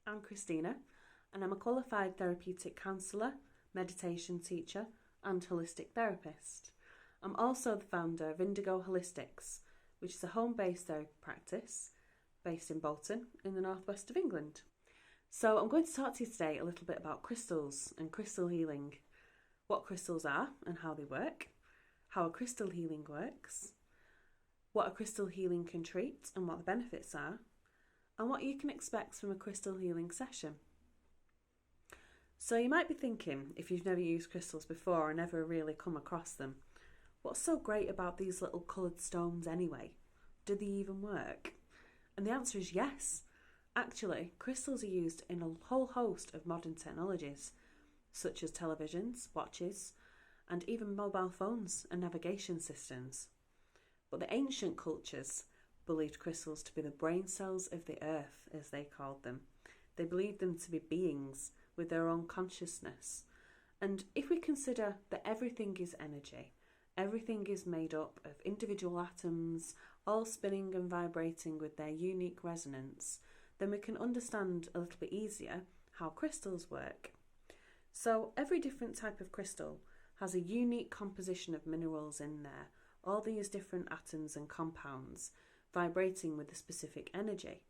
I'm Christina, and I'm a qualified therapeutic counsellor, meditation teacher, and holistic therapist. I'm also the founder of Indigo Holistics, which is a home-based therapy practice based in Bolton in the northwest of England. So I'm going to talk to you today a little bit about crystals and crystal healing, what crystals are and how they work, how a crystal healing works, what a crystal healing can treat and what the benefits are, and what you can expect from a crystal healing session. So you might be thinking, if you've never used crystals before or never really come across them, what's so great about these little coloured stones anyway? Do they even work? And the answer is yes. Actually, crystals are used in a whole host of modern technologies, such as televisions, watches, and even mobile phones and navigation systems. But the ancient cultures believed crystals to be the brain cells of the earth, as they called them. They believed them to be beings with their own consciousness. And if we consider that everything is energy, everything is made up of individual atoms, all spinning and vibrating with their unique resonance, then we can understand a little bit easier how crystals work. So every different type of crystal has a unique composition of minerals in there, all these different atoms and compounds vibrating with a specific energy.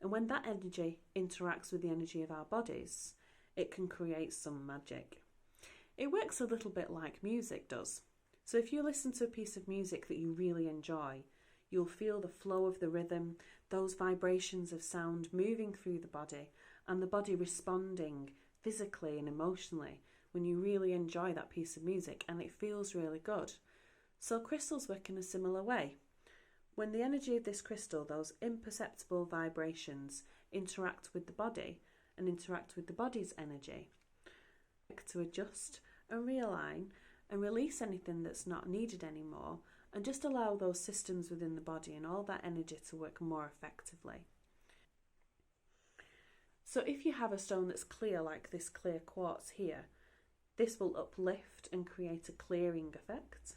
And when that energy interacts with the energy of our bodies, it can create some magic. It works a little bit like music does. So if you listen to a piece of music that you really enjoy, you'll feel the flow of the rhythm, those vibrations of sound moving through the body, and the body responding physically and emotionally when you really enjoy that piece of music, and it feels really good. So crystals work in a similar way. When the energy of this crystal, those imperceptible vibrations, interact with the body and interact with the body's energy, to adjust and realign and release anything that's not needed anymore, and just allow those systems within the body and all that energy to work more effectively. So if you have a stone that's clear, like this clear quartz here, this will uplift and create a clearing effect.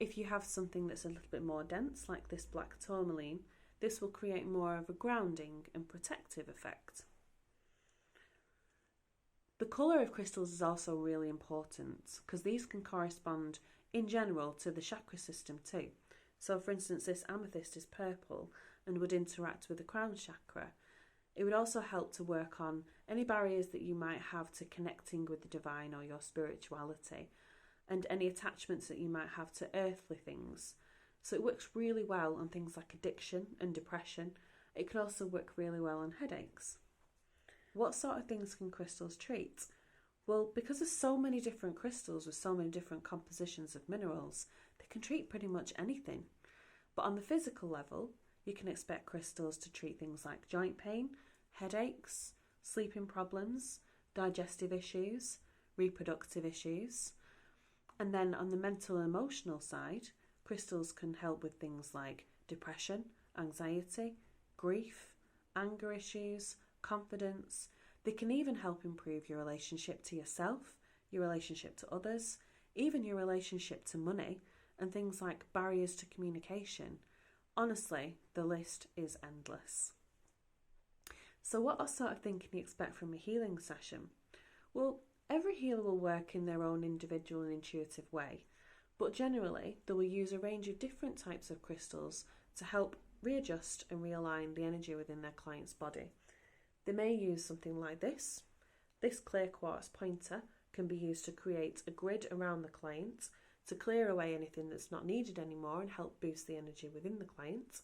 If you have something that's a little bit more dense, like this black tourmaline, this will create more of a grounding and protective effect. The colour of crystals is also really important because these can correspond in general to the chakra system too. So for instance, this amethyst is purple and would interact with the crown chakra. It would also help to work on any barriers that you might have to connecting with the divine or your spirituality, and any attachments that you might have to earthly things. So it works really well on things like addiction and depression. It can also work really well on headaches. What sort of things can crystals treat? Well, because there's so many different crystals with so many different compositions of minerals, they can treat pretty much anything. But on the physical level, you can expect crystals to treat things like joint pain, headaches, sleeping problems, digestive issues, reproductive issues. And then on the mental and emotional side, crystals can help with things like depression, anxiety, grief, anger issues, confidence. They can even help improve your relationship to yourself, your relationship to others, even your relationship to money, and things like barriers to communication. Honestly, the list is endless. So what sort of thing can you expect from a healing session? Well, every healer will work in their own individual and intuitive way, but generally they will use a range of different types of crystals to help readjust and realign the energy within their client's body. They may use something like this. This clear quartz pointer can be used to create a grid around the client to clear away anything that's not needed anymore and help boost the energy within the client.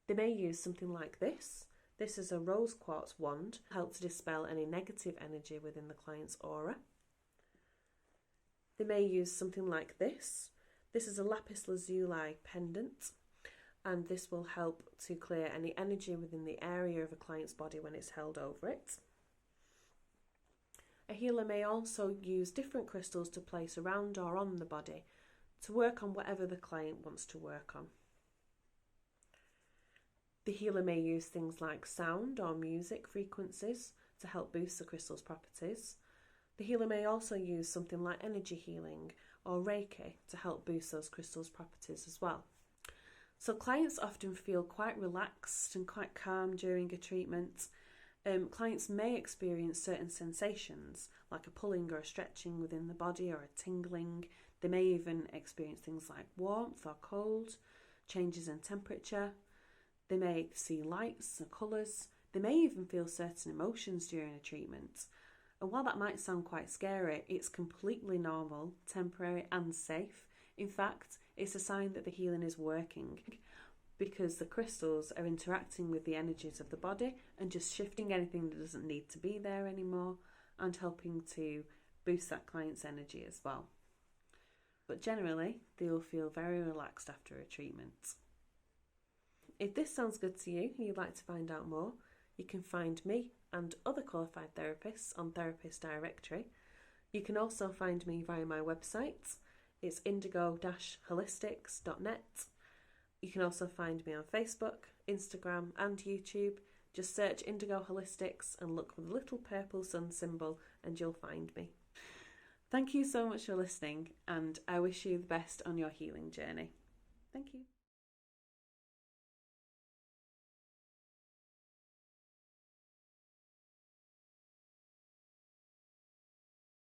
They may use something like this. This is a rose quartz wand to help to dispel any negative energy within the client's aura. They may use something like this. This is a lapis lazuli pendant, and this will help to clear any energy within the area of a client's body when it's held over it. A healer may also use different crystals to place around or on the body to work on whatever the client wants to work on. The healer may use things like sound or music frequencies to help boost the crystal's properties. The healer may also use something like energy healing or Reiki to help boost those crystals' properties as well. So clients often feel quite relaxed and quite calm during a treatment, Clients may experience certain sensations, like a pulling or a stretching within the body or a tingling. They may even experience things like warmth or cold, changes in temperature. They may see lights or colours. They may even feel certain emotions during a treatment. And while that might sound quite scary, it's completely normal, temporary and safe. In fact, it's a sign that the healing is working, because the crystals are interacting with the energies of the body and just shifting anything that doesn't need to be there anymore, and helping to boost that client's energy as well. But generally, they will feel very relaxed after a treatment. If this sounds good to you and you'd like to find out more, you can find me and other qualified therapists on Therapist Directory. You can also find me via my website. It's indigo-holistics.net. You can also find me on Facebook, Instagram and YouTube. Just search Indigo Holistics and look for the little purple sun symbol and you'll find me. Thank you so much for listening, and I wish you the best on your healing journey. Thank you.